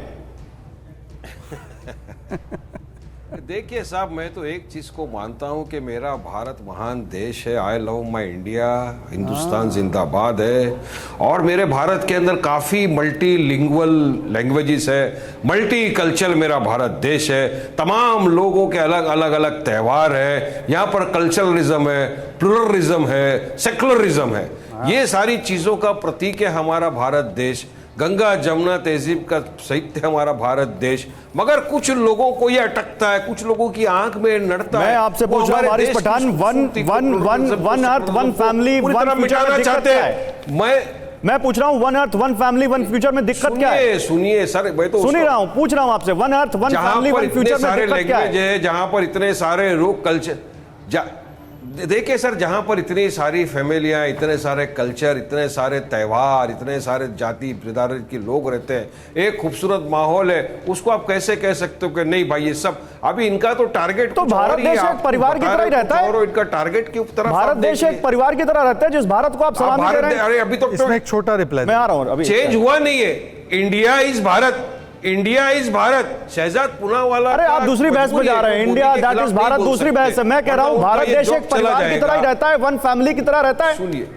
Speaker 4: देखिए साहब, मैं तो एक चीज को मानता हूं कि मेरा भारत महान देश है। I love my India, Hindustan जिंदाबाद है। और मेरे भारत के अंदर काफी मल्टीलिंगुअल लैंग्वेजेस है, मल्टी कल्चर मेरा भारत देश है। तमाम लोगों के अलग अलग अलग त्यौहार है, यहाँ पर कल्चरलिज्म है, प्लुरलिज्म है, सेकुलरिज्म है। ये सारी चीजों का प्रतीक है हमारा भारत देश। गंगा जमुना तहजीब का साहित्य हमारा भारत देश। मगर कुछ लोगों को ये अटकता है, कुछ लोगों की आंख में नड़ता है।
Speaker 1: मैं आपसे पूछ रहा हूं Waris Pathan, one earth one family one future में चाहते हैं। मैं पूछ रहा हूं one earth one family one future में दिक्कत क्या है?
Speaker 4: सुनिए सर, मैं तो
Speaker 1: सुन ही रहा हूं, पूछ रहा हूं आपसे, one earth one family one future में दिक्कत क्या है?
Speaker 4: जहां पर इतने सारे लोग कल्चर, देखिए सर, जहां पर इतनी सारी फैमिलियां, इतने सारे कल्चर, इतने सारे त्यौहार, इतने सारे जाति बिरादरी के लोग रहते हैं, एक खूबसूरत माहौल है, उसको आप कैसे कह सकते हो कि नहीं भाई ये सब? अभी इनका तो टारगेट
Speaker 1: तो भारत देश एक परिवार की तरह ही रहता है,
Speaker 4: और इनका टारगेट की तरफ
Speaker 1: भारत देश एक परिवार की तरह रहता है, जिस भारत को आप सलामी दे रहे हैं।
Speaker 4: अरे अभी तो
Speaker 3: इसमें एक छोटा रिप्लाई
Speaker 1: मैं आ रहा हूं, अभी
Speaker 4: चेंज हुआ नहीं है। India is Bharat, India is Bharat. Shehzad Poonawalla,
Speaker 1: अरे आप दूसरी बहस में जा रहे हैं, इंडिया दैट इज भारत दूसरी बहस है। मैं कह रहा हूं भारत देश एक परिवार की तरह ही रहता है, वन फैमिली की तरह रहता है।
Speaker 4: सुनिए,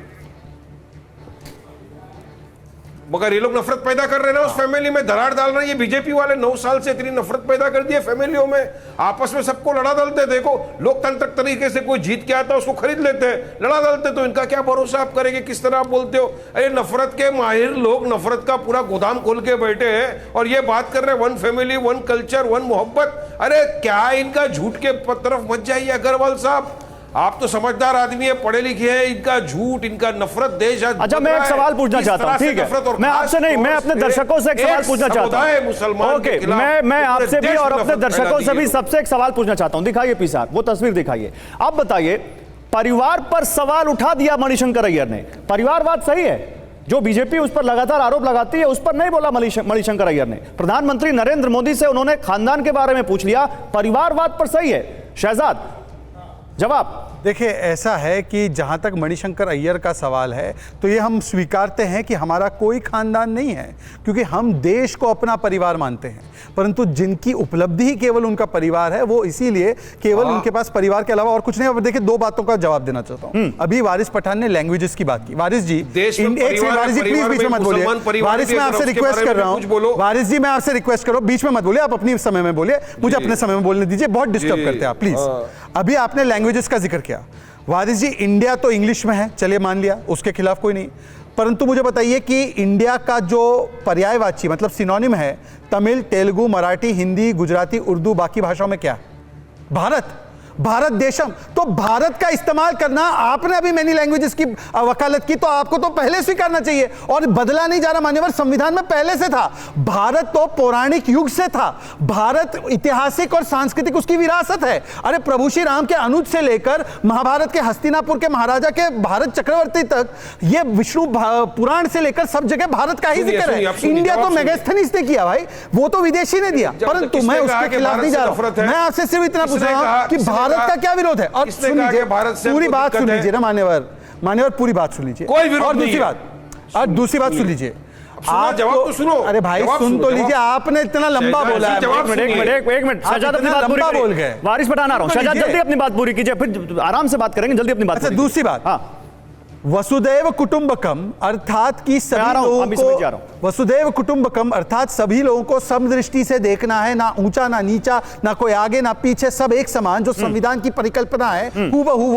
Speaker 4: मगर ये लोग नफरत पैदा कर रहे हैं ना उस फैमिली में, दरार डाल रहे हैं। ये बीजेपी वाले 9 साल से इतनी नफरत पैदा कर दी है फैमिलियों में, आपस में सबको लड़ा डालते। देखो लोकतांत्रिक तरीके से कोई जीत के आता है उसको खरीद लेते हैं, लड़ा डालते। तो इनका क्या भरोसा आप करेंगे, किस तरह आप बोलते हो? अरे नफरत के माहिर लोग नफरत का पूरा गोदाम खोल के बैठे हैं और ये बात कर रहे हैं one family one culture one मोहब्बत। अरे क्या इनका झूठ के तरफ मत जाइए अग्रवाल साहब, आप तो समझदार आदमी है, पढ़े लिखे हैं। इनका झूठ, इनका नफरत देश।
Speaker 1: अच्छा, मैं एक सवाल पूछना चाहता हूं, ठीक है? मैं आपसे नहीं, मैं अपने दर्शकों से एक सवाल पूछना चाहता हूं।
Speaker 4: मुसलमान
Speaker 1: ओके, मैं आपसे भी और अपने दर्शकों से भी सबसे एक सवाल पूछना चाहता हूं। दिखाइए पीसार, वो तस्वीर दिखाइए। आप बताइए, परिवार पर सवाल उठा दिया मणिशंकर अय्यर ने, परिवारवाद सही है? जो बीजेपी उस पर लगातार आरोप लगाती है, उस पर नहीं बोला मणिशंकर अय्यर ने। प्रधानमंत्री नरेंद्र मोदी से उन्होंने खानदान के बारे में पूछ लिया, परिवारवाद पर सही है। शहजाद, जवाब।
Speaker 3: देखिए, ऐसा है कि जहाँ तक मणिशंकर अय्यर का सवाल है तो ये हम स्वीकारते हैं कि हमारा कोई खानदान नहीं है, क्योंकि हम देश को अपना परिवार मानते हैं। परंतु जिनकी उपलब्धि ही केवल उनका परिवार है, वो इसीलिए केवल उनके पास परिवार के अलावा और कुछ नहीं। अब देखिए, दो बातों का जवाब देना चाहता हूँ। अभी वारिस पठान ने लैंग्वेजेस की बात की। वारिस जी, वारिस जी प्लीज बीच में मत बोलिए। वारिस, मैं आपसे रिक्वेस्ट कर रहा हूँ, वारिस जी मैं आपसे रिक्वेस्ट कर रहा हूँ, बीच में मत बोलिए, आप अपने समय में बोलिए, मुझे अपने समय में बोलने दीजिए, बहुत डिस्टर्ब करते हैं आप, प्लीज। अभी आपने लैंग्वेजेस का जिक्र किया। वारिस जी, इंडिया तो इंग्लिश में है, चलिए मान लिया, उसके खिलाफ कोई नहीं। परंतु मुझे बताइए कि इंडिया का जो पर्यायवाची मतलब सिनोनिम है, तमिल, तेलुगु, मराठी, हिंदी, गुजराती, उर्दू, बाकी भाषाओं में क्या? भारत, भारत देशम। तो भारत का इस्तेमाल करना, आपने अभी मैनी लैंग्वेजेस की वकालत की, तो आपको तो पहले स्वीकारना चाहिए। और बदला नहीं जा रहा मान्यवर, संविधान में पहले से था। भारत तो पौराणिक युग से था। भारत ऐतिहासिक और सांस्कृतिक उसकी विरासत है। अरे प्रभु श्री राम के अनुज से लेकर महाभारत के हस्तिनापुर के महाराजा के भारत चक्रवर्ती तक, ये विष्णु पुराण से लेकर सब जगह भारत का ही जिक्र है। इंडिया तो मेगास्थनीज ने किया भाई, वो तो विदेशी ने दिया। परंतु मैं उसके खिलाफ नहीं जा रहा। मैं आपसे सिर्फ इतना पूछ रहा हूं कि भारत का क्या विरोध है। और सुन लीजिए, पूरी बात सुन लीजिए ना मान्यवर, पूरी बात सुन लीजिए। और दूसरी बात सुन लीजिए।
Speaker 4: आप जवाब तो सुनो।
Speaker 3: अरे भाई सुन तो लीजिए, आपने इतना लंबा बोला है।
Speaker 1: एक मिनट, शहजाद अपनी बात पूरी
Speaker 3: बोल गए।
Speaker 1: वारिस पठान आ रहा हूं, शहजाद जल्दी अपनी बात पूरी कीजिए, फिर आराम से बात करेंगे, जल्दी अपनी बात।
Speaker 3: अच्छा, दूसरी बात, हाँ, वसुदैव कुटुंबकम अर्थात कि सभी लोगों को, वसुदैव कुटुंबकम अर्थात सभी लोगों को समदृष्टि से देखना है, ना ऊंचा ना नीचा, ना कोई आगे ना पीछे, सब एक समान, जो संविधान की परिकल्पना है हूबहू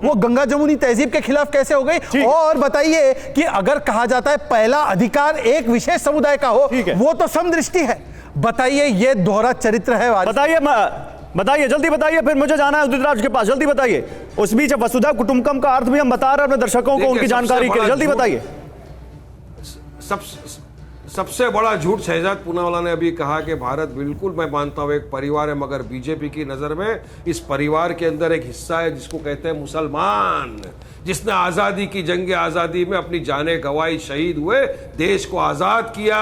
Speaker 3: वो गंगा जमुनी तहजीब के खिलाफ कैसे हो गई? और बताइए कि अगर कहा जाता है पहला अधिकार एक विशेष समुदाय का हो, वो तो समदृष्टि है। बताइए, ये दोहरा चरित्र है।
Speaker 1: बताइए जल्दी बताइए, फिर मुझे जाना है उदित राज के पास, जल्दी बताइए। उस बीच वसुधैव कुटुंबकम का अर्थ भी हम बता रहे हैं अपने दर्शकों को, उनकी जानकारी के लिए, जल्दी बताइए।
Speaker 4: सबसे बड़ा झूठ शहजाद पूनावाला ने अभी कहा कि भारत, बिल्कुल मैं मानता हूं एक परिवार है, मगर बीजेपी की नजर में इस परिवार के अंदर एक हिस्सा है जिसको कहते हैं मुसलमान, जिसने आजादी की जंग आजादी में अपनी जानें गंवाई, शहीद हुए, देश को आजाद किया।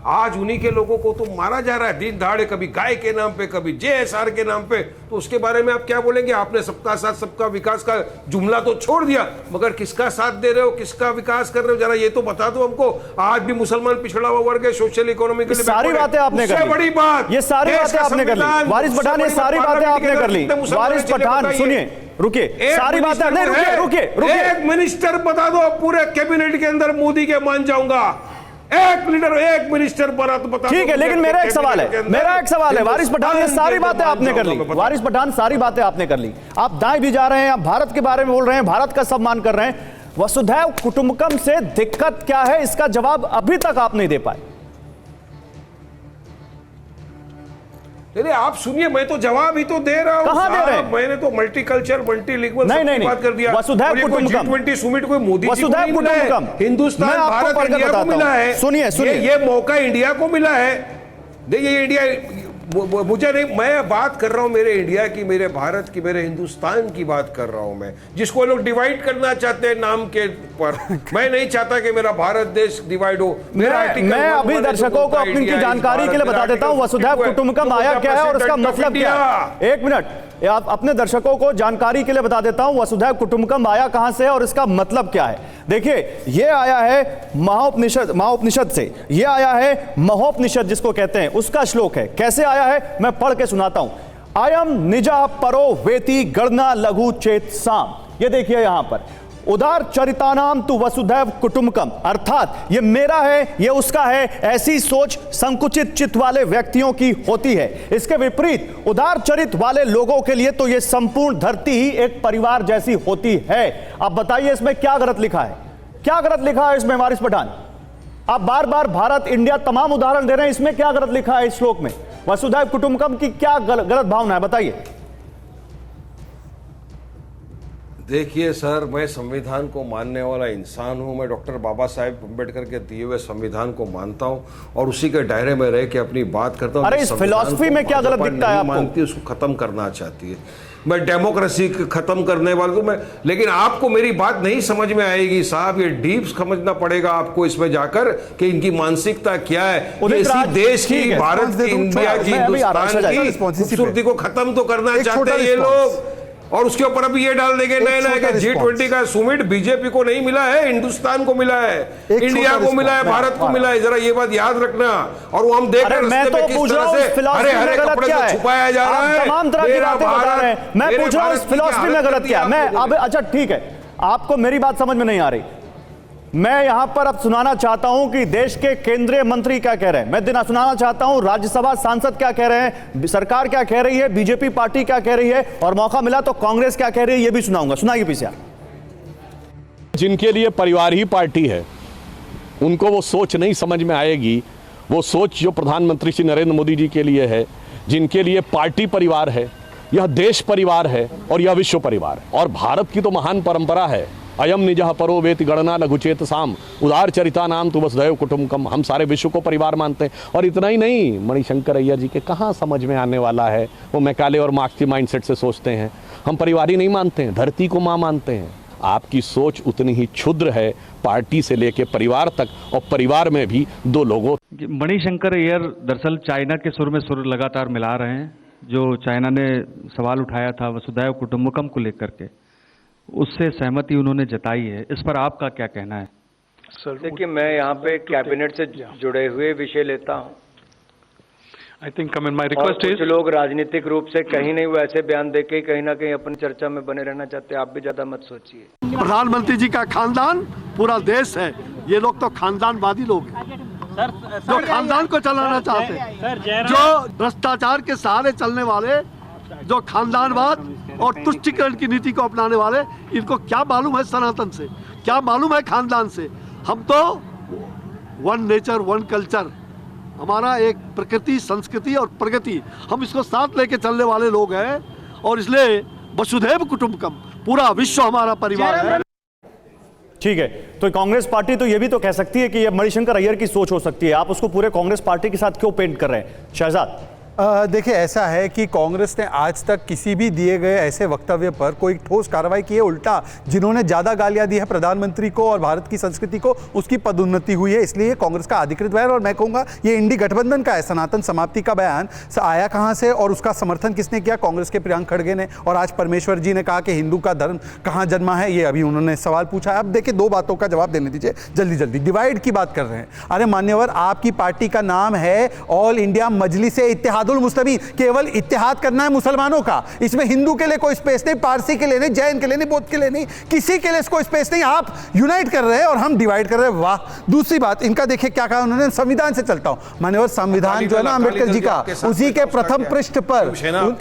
Speaker 4: आज उन्हीं के लोगों को तो मारा जा रहा है दिन दहाड़े, कभी गाय के नाम पे, कभी जेएसआर के नाम पे। तो उसके बारे में आप क्या बोलेंगे? आपने सबका साथ सबका विकास का जुमला तो छोड़ दिया, मगर किसका साथ दे रहे हो, किसका विकास कर रहे हो, जरा ये तो बता दो हमको। आज भी मुसलमान पिछड़ा हुआ वर्ग है, सोशल इकोनॉमी के लिए
Speaker 1: सारी बातें आपने कर ली।
Speaker 4: बड़ी बात,
Speaker 1: ये सारी बातें आपने कर ली। वारिस पठान, ये सारी बातें आपने कर ली। वारिस पठान सुनिए, रुकिए, सारी बातें नहीं, रुकिए।
Speaker 4: एक मिनिस्टर बता दो पूरे कैबिनेट के अंदर मोदी के मान जाऊंगा। एक लीडर, एक मिनिस्टर बना तो बता।
Speaker 1: ठीक है, लेकिन मेरा एक सवाल है, वारिस पठान, ये सारी बातें आपने कर ली। वारिस पठान, सारी बातें आपने कर ली। आप दाएं भी जा रहे हैं, आप भारत के बारे में बोल रहे हैं, भारत का सम्मान कर रहे हैं। वसुधैव कुटुंबकम से दिक्कत क्या है, इसका जवाब अभी तक आप नहीं दे पाए।
Speaker 4: नहीं, आप सुनिए, मैं तो जवाब ही तो दे रहा हूं।
Speaker 1: कहां दे रहे हैं?
Speaker 4: मैंने तो मल्टीकल्चर, मल्टीलिंगुअल
Speaker 1: नहीं,
Speaker 4: बात कर दिया।
Speaker 1: वसुधैव कुटुंबकम,
Speaker 4: G20 सुमिट कोई मोदी जी को नहीं मिला है, हिंदुस्तान, भारत, इंडिया को मिला है।
Speaker 1: सुनिए,
Speaker 4: ये मौका इंडिया को मिला है। देखिए, इंडिया मुझे नहीं, मैं बात कर रहा हूं मेरे इंडिया की, मेरे भारत की, मेरे हिंदुस्तान की बात कर रहा हूं मैं, जिसको लोग डिवाइड करना चाहते हैं नाम के पर। मैं नहीं चाहता कि मेरा भारत देश डिवाइड हो।
Speaker 1: मैं अभी दर्शकों को अपनी जानकारी के लिए बता देता हूं, वसुधैव कुटुंबकम आया क्या है और उसका मतलब क्या है। एक मिनट, आप अपने दर्शकों को जानकारी के लिए बता देता हूं, वसुधैव कुटुंबकम आया कहां से है और इसका मतलब क्या है। देखिए, ये आया है महाउपनिषद से, ये आया है महोपनिषद जिसको कहते हैं, उसका श्लोक है। कैसे आया है, मैं पढ़ के सुनाता हूं। अयम निजा परो वेति गणना लघु चेत साम। ये देखिए यहां पर, उदार चरितानाम तु वसुधैव कुटुंबकम, अर्थात ये मेरा है, ये उसका है, ऐसी सोच संकुचित चित्त वाले व्यक्तियों की होती है। इसके विपरीत उदार चरित वाले लोगों के लिए तो ये संपूर्ण धरती ही एक परिवार जैसी होती है। अब बताइए इसमें क्या गलत लिखा है, क्या गलत लिखा है इसमें वारिस पठान? आप बार बार भारत, इंडिया तमाम उदाहरण दे रहे हैं, इसमें क्या गलत लिखा है इस श्लोक में? वसुधैव कुटुंबकम की क्या गलत भावना है, बताइए।
Speaker 4: देखिए सर, मैं संविधान को मानने वाला इंसान हूं। मैं डॉक्टर बाबा साहेब अम्बेडकर के दिए हुए संविधान को मानता हूं और उसी के दायरे में रह के अपनी बात करता हूं।
Speaker 1: अरे इस फिलॉसफी में क्या गलत दिखता है आपको?
Speaker 4: मानती है, उसको खत्म करना चाहती है। मैं डेमोक्रेसी खत्म करने वाला हूं मैं, लेकिन आपको मेरी बात नहीं समझ में आएगी साहब। ये डीप समझना पड़ेगा आपको इसमें जाकर कि इनकी मानसिकता क्या है। ये इसी देश की, भारत की, इंडिया की, हिंदुस्तान की खूबसूरती को खत्म तो करना चाहते हैं ये लोग। और उसके ऊपर अभी ये डाल देंगे नए G20 का सुमिट बीजेपी को नहीं मिला है, हिंदुस्तान को मिला है, इंडिया को मिला है, भारत को मिला है। जरा ये बात याद रखना। और वो हम देख रहे हैं
Speaker 1: मैं तो पूछ रहा हूं इस फिलॉसफी में गलत क्या है?
Speaker 4: छुपाया जा रहा है,
Speaker 1: तमाम तरह की बातें बता रहे हैं। मैं पूछ रहा हूं इस फिलॉसफी में गलत क्या है? मैं अब अच्छा ठीक है, आपको मेरी बात समझ में नहीं आ रही। मैं यहां पर अब सुनाना चाहता हूं कि देश के केंद्रीय मंत्री क्या कह रहे हैं, मैं सुनाना चाहता हूं राज्यसभा सांसद क्या कह रहे हैं, सरकार क्या कह रही है, बीजेपी पार्टी क्या कह रही है, और मौका मिला तो कांग्रेस क्या कह रही है, यह भी सुनाऊंगा। सुनाइए पीछे।
Speaker 10: जिनके लिए परिवार ही पार्टी है, उनको वो सोच नहीं समझ में आएगी। वो सोच जो प्रधानमंत्री श्री नरेंद्र मोदी जी के लिए है, जिनके लिए पार्टी परिवार है, यह देश परिवार है और यह विश्व परिवार है। और भारत की तो महान परंपरा है, अयम निजः परो वेति गणना लघुचेत साम उदार चरिता नाम तु वसुधैव कुटुंबकम। हम सारे विश्व को परिवार मानते हैं। और इतना ही नहीं, मणिशंकर अय्यर जी के कहाँ समझ में आने वाला है, वो मैकाले और मार्क्स की माइंडसेट से सोचते हैं। हम परिवार ही नहीं मानते हैं, धरती को माँ मानते हैं। आपकी सोच उतनी ही क्षुद्र है, पार्टी से लेके परिवार तक, और परिवार में भी दो लोगों।
Speaker 11: मणिशंकर अय्यर दरअसल चाइना के सुर में सुर लगातार मिला रहे हैं। जो चाइना ने सवाल उठाया था वसुधैव कुटुंबकम को लेकर के, उससे सहमति उन्होंने जताई है। इस पर आपका क्या कहना है?
Speaker 12: देखिए, मैं यहाँ पे कैबिनेट से जुड़े हुए विषय लेता हूँ।
Speaker 13: I think my request is,
Speaker 12: कुछ लोग राजनीतिक रूप से कहीं नहीं वो ऐसे बयान देके कहीं ना कहीं अपनी चर्चा में बने रहना चाहते हैं। आप भी ज्यादा मत सोचिए।
Speaker 14: प्रधानमंत्री जी का खानदान पूरा देश है, ये लोग तो खानदानवादी लोग हैं जो खानदान को चलाना चाहते हैं, जो भ्रष्टाचार के सहारे चलने वाले, जो खानदानवाद और तुष्टीकरण की नीति को अपनाने वाले, इनको क्या मालूम है सनातन से, क्या मालूम है खानदान से। हम तो वन नेचर वन कल्चर, हमारा एक प्रकृति, संस्कृति और प्रगति, हम इसको साथ लेके चलने वाले लोग हैं। और इसलिए वसुधैव कुटुंबकम, पूरा विश्व हमारा परिवार है।
Speaker 1: ठीक है, तो कांग्रेस पार्टी तो ये भी तो कह सकती है कि ये मणिशंकर अय्यर की सोच हो सकती है। आप उसको पूरे कांग्रेस पार्टी के साथ क्यों पेंट कर रहे हैं शहजाद?
Speaker 3: देखिए, ऐसा है कि कांग्रेस ने आज तक किसी भी दिए गए ऐसे वक्तव्य पर कोई ठोस कार्रवाई की है। उल्टा जिन्होंने ज़्यादा गालियां दी है प्रधानमंत्री को और भारत की संस्कृति को, उसकी पदोन्नति हुई है। इसलिए कांग्रेस का अधिकृत बयान, और मैं कहूँगा ये इंडी गठबंधन का है, सनातन समाप्ति का बयान आया कहाँ से और उसका समर्थन किसने किया? कांग्रेस के प्रियंक खड़गे ने। और आज परमेश्वर जी ने कहा कि हिंदू का धर्म कहाँ जन्मा है, ये अभी उन्होंने सवाल पूछा है। अब देखिए, दो बातों का जवाब देने दीजिए जल्दी जल्दी। डिवाइड की बात कर रहे हैं। अरे मान्यवर, आपकी पार्टी का नाम है ऑल इंडिया मजलिस-ए इत्तेहादुल मुस्लिमीन, केवल इत्तेहाद करना है मुसलमानों का। इसमें हिंदू के लिए कोई स्पेस नहीं, पारसी के लिए नहीं, जैन के लिए नहीं, बौद्ध के लिए नहीं, किसी के लिए कोई स्पेस नहीं। आप यूनाइट कर रहे हैं और हम डिवाइड कर रहे हैं। वाह। दूसरी बात, इनका देखिए क्या कहा उन्होंने, संविधान से चलता हूं। मान्यवर, संविधान जो है ना अम्बेडकर जी का, उसी के प्रथम पृष्ठ पर,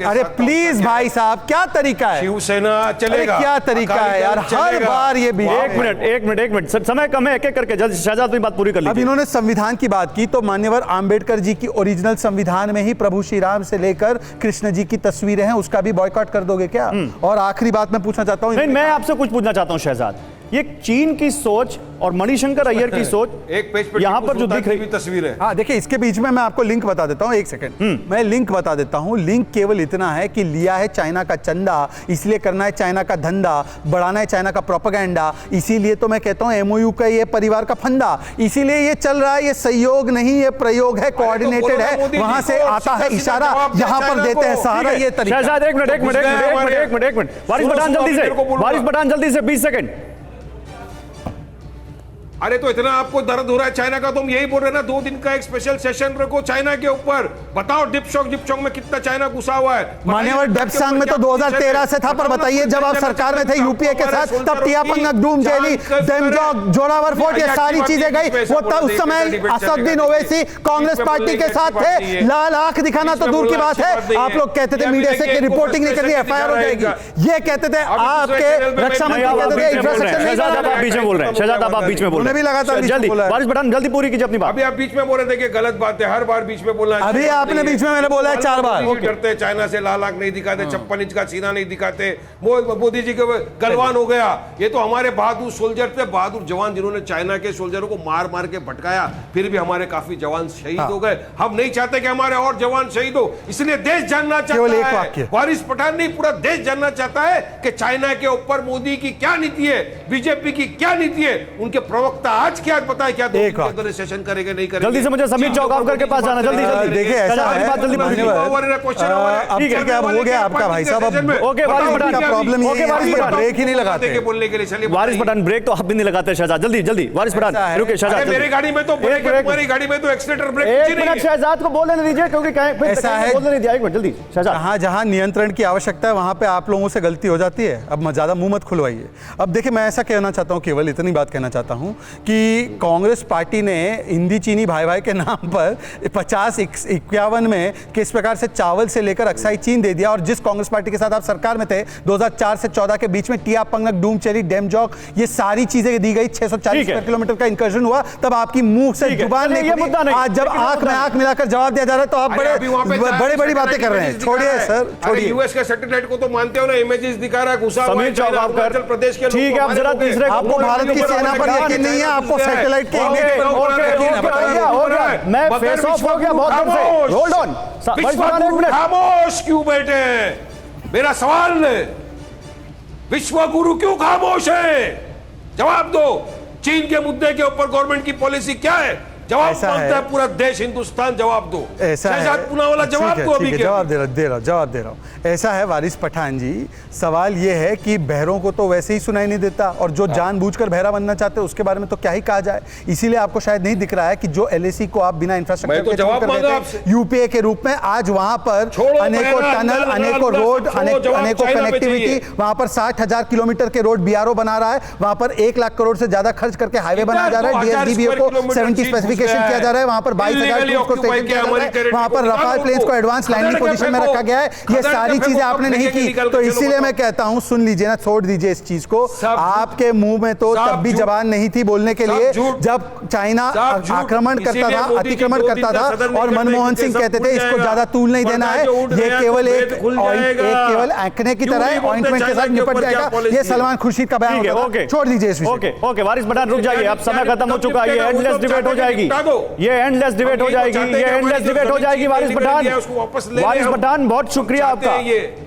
Speaker 3: अरे प्लीज भाई साहब, क्या तरीका है?
Speaker 4: शिवसेना चलेगा,
Speaker 3: क्या तरीका है यार, हर बार ये भी।
Speaker 1: एक मिनट, समय कम है, एक एक करके जल्दी शहजाद अपनी बात पूरी कर लीजिए।
Speaker 3: अब इन्होंने संविधान की बात की, तो मान्यवर अम्बेडकर जी की ओरिजिनल संविधान में ही प्रभु श्री राम से लेकर कृष्ण जी की तस्वीरें हैं, उसका भी बॉयकॉट कर दोगे क्या? और आखिरी बात मैं पूछना चाहता हूं,
Speaker 1: नहीं, मैं आपसे कुछ पूछना चाहता हूं शहजाद। ये चीन की सोच और मणिशंकर अय्यर की सोच
Speaker 4: एक पेज पे
Speaker 1: यहां पर जो दिख रही
Speaker 4: तस्वीर है।
Speaker 3: हाँ, देखिए, इसके बीच में मैं आपको लिंक बता देता हूं, एक सेकंड मैं लिंक बता देता हूं। लिंक केवल इतना है कि लिया है चाइना का चंदा, इसलिए करना है चाइना का धंधा, बढ़ाना है चाइना का प्रोपेगेंडा। इसीलिए तो मैं कहता हूं एमओयू का ये परिवार का फंदा, इसीलिए ये चल रहा है। ये सहयोग नहीं, ये प्रयोग है, कोऑर्डिनेटेड है, वहां से आता है इशारा, यहां पर देते हैं सहारा। ये तरीका।
Speaker 1: शहजाद एक मिनट, वारिस पठान जल्दी से 20 सेकंड।
Speaker 4: अरे तो इतना आपको दर्द हो रहा है चाइना का, तुम यही बोल रहे ना 2 दिन का एक स्पेशल सेशन रखो चाइना के ऊपर। बताओ डिपचोंग में कितना चाइना घुसा हुआ है।
Speaker 3: मान्यवर, डेप्सांग में तो 2013 से था, पर बताइए जब आप सरकार में थे यूपीए के साथ, तब टियापंग, डूम जेली, डेमजोग, जोरावर फोर्ट, ये सारी चीजें गई। वो तब उस समय असदुद्दीन ओवैसी कांग्रेस पार्टी के साथ थे। लाल आंख दिखाना तो दूर की बात है। आप लोग कहते थे मीडिया से कि रिपोर्टिंग नहीं करनी, एफआईआर हो जाएगी। ये कहते थे आपके रक्षा मंत्री, कहते थे इंफ्रास्ट्रक्चर।
Speaker 1: शहजाद आप बीच में बोल रहे हैं,
Speaker 3: उन्होंने भी लगातार बीच में
Speaker 1: जल्दी
Speaker 3: बोला है।
Speaker 1: वारिस पठान जल्दी पूरी कीजिए अपनी बात।
Speaker 4: अभी आप बीच में बोल रहे थे कि गलत बात है, हर बार बीच में बोलना है।
Speaker 3: अभी आपने बीच में मैंने बोला है 4 बार।
Speaker 4: डरते चाइना से, लाल आंख नहीं दिखाते, 56 इंच का सीना नहीं दिखाते, मोदी जी के गलवान हो गया। ये तो हमारे बहादुर सोल्जर थे, बहादुर जवान, जिन्होंने चाइना के सोल्जरों को मार मार के भटकाया, फिर भी हमारे काफी जवान शहीद हो गए। हम नहीं चाहते कि हमारे और जवान शहीद हो, इसलिए देश जानना चाहता है, वारिस पठान नहीं पूरा देश जानना चाहता है कि चाइना के ऊपर मोदी की क्या नीति है, बीजेपी की क्या नीति है। उनके प्रवक्ता आज क्या बताए, क्या सेशन करेंगे नहीं करेंगे।
Speaker 1: जल्दी से मुझे समीर चौगावकर के पास जाना, जल्दी जल्दी।
Speaker 3: देखिए ऐसा है,
Speaker 1: बात जल्दी
Speaker 3: अब क्या हो गया आपका भाई साहब, अब
Speaker 1: ओके वारिस पठान
Speaker 3: का प्रॉब्लम ये है ब्रेक ही नहीं लगाते
Speaker 4: बोलने के लिए। चलिए
Speaker 1: वारिस पठान, ब्रेक तो आप भी नहीं लगाते शहजाद, जल्दी जल्दी वारिस पठान रुके शहजाद।
Speaker 4: मेरी गाड़ी में तो ब्रेक है, तुम्हारी गाड़ी में तो एक्सीलेटर ब्रेक नहीं है।
Speaker 1: एक मिनट शहजाद को बोलने दीजिए, क्योंकि
Speaker 3: ऐसा है,
Speaker 1: बोलने नहीं दिया। एक मिनट जल्दी शहजाद।
Speaker 3: जहां नियंत्रण की आवश्यकता है वहां पे आप लोगों से गलती हो जाती है। अब ज्यादा मुंह मत खुलवाइए। अब देखिए मैं ऐसा कहना चाहता हूं, केवल इतनी बात कहना चाहता हूं कि कांग्रेस पार्टी ने हिंदी चीनी भाई भाई के नाम पर 50-51 में किस प्रकार से चावल से लेकर अक्साई चीन दे दिया। और जिस कांग्रेस पार्टी के साथ आप सरकार में थे 2004 से 14 के बीच में टिया पंगनक, डूमचेरी, डेमजॉक, ये सारी चीजें दी गई। 640 किलोमीटर का इंकर्जन हुआ, तब आपकी मुंह से जुबान नहीं खुली। आज जब आंख में आंख मिलाकर जवाब दिया जा रहा है तो आप बड़ी बड़ी बातें कर रहे हैं। छोड़िए सर, छोड़िए।
Speaker 4: यूएस के सैटेलाइट को तो मानते हो ना, इमेजेस दिखा रहा है घुसा हुआ
Speaker 1: समीर चौगावकर
Speaker 4: प्रदेश के।
Speaker 1: ठीक है, अब जरा तीसरे
Speaker 3: आपको भारत की सेना पर यकीन नहीं है, आपको सैटेलाइट के
Speaker 1: मैं फेस ऑफ हो गया बहुत देर से। होल्ड ऑन,
Speaker 4: खामोश क्यों बैठे? मेरा सवाल, विश्व गुरु क्यों खामोश है? जवाब दो। चीन के मुद्दे के ऊपर गवर्नमेंट की पॉलिसी क्या है? जवाब मांगता है पूरा देश, हिंदुस्तान। जवाब दो।
Speaker 3: ऐसा है,
Speaker 4: पुनः वाला जवाब दो। अभी
Speaker 3: जवाब दे रहा हूं। ऐसा है वारिस पठान जी, सवाल यह है कि बहरों को तो वैसे ही सुनाई नहीं देता, और जो जानबूझकर बहरा बनना चाहते हैं उसके बारे में तो क्या ही कहा जाए। इसीलिए आपको शायद नहीं दिख रहा है कि जो एलएसी को आप बिना इंफ्रास्ट्रक्चर के जवाब मांगा आपसे यूपीए के रूप में, आज वहां पर अनेकों टनल, अनेकों रोड, अनेकों कनेक्टिविटी, वहां पर 60,000 किलोमीटर के रोड बीआरओ बना रहा है, वहां पर 1 लाख करोड़ से ज्यादा खर्च करके हाईवे बनाया जा रहा है, डीएसडीबीओ को 70 स्पेसिफिकेशन किया जा रहा है, वहां पर 22,000 को स्टेशन किया जा रहा है, वहां पर रफाल प्लेन्स को एडवांस लैंडिंग पोजीशन में रखा गया है। ये सारी चीजें आपने नहीं की, तो इसीलिए मैं कहता हूं, सुन लीजिए ना, छोड़ दीजिए इस चीज को। आपके मुंह में तो तब भी जबान नहीं थी बोलने के लिए जब चाइना आक्रमण करता था, अतिक्रमण करता था, और मनमोहन सिंह कहते थे इसको ज्यादा तूल नहीं देना है, ये केवल एक केवल एक्ने की तरह है, ऑइंटमेंट के साथ निपट जाएगा। ये सलमान खुर्शीद का बयान होता है। छोड़ दीजिए इस विषय।
Speaker 1: ओके वारिस पठान रुक जाइए, अब समय खत्म हो चुका है। ये एंडलेस डिबेट हो जाएगी, ये एंडलेस डिबेट हो जाएगी, ये एंडलेस डिबेट हो जाएगी। वारिस पठान बहुत शुक्रिया आपका,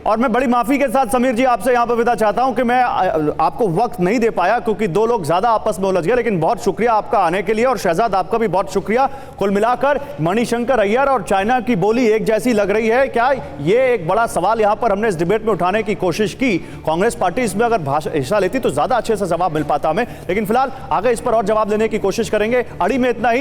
Speaker 1: और मैं बड़ी माफी के साथ समीर जी आपसे यहां पर विदा चाहता हूं कि मैं आपको वक्त नहीं दे पाया, क्योंकि दो लोग ज्यादा आपस में उलझ गए। लेकिन बहुत शुक्रिया आपका आने के लिए, और शहजाद आपका भी बहुत शुक्रिया। कुल मिलाकर मणिशंकर अय्यर और चाइना की बोली एक जैसी लग रही है क्या? ये एक बड़ा सवाल यहां पर हमने इस डिबेट में उठाने की कोशिश की। कांग्रेस पार्टी इसमें अगर हिस्सा लेती तो ज्यादा अच्छे से जवाब मिल पाता हमें, लेकिन फिलहाल आगे इस पर और जवाब देने की कोशिश करेंगे। अड़ी में इतना ही।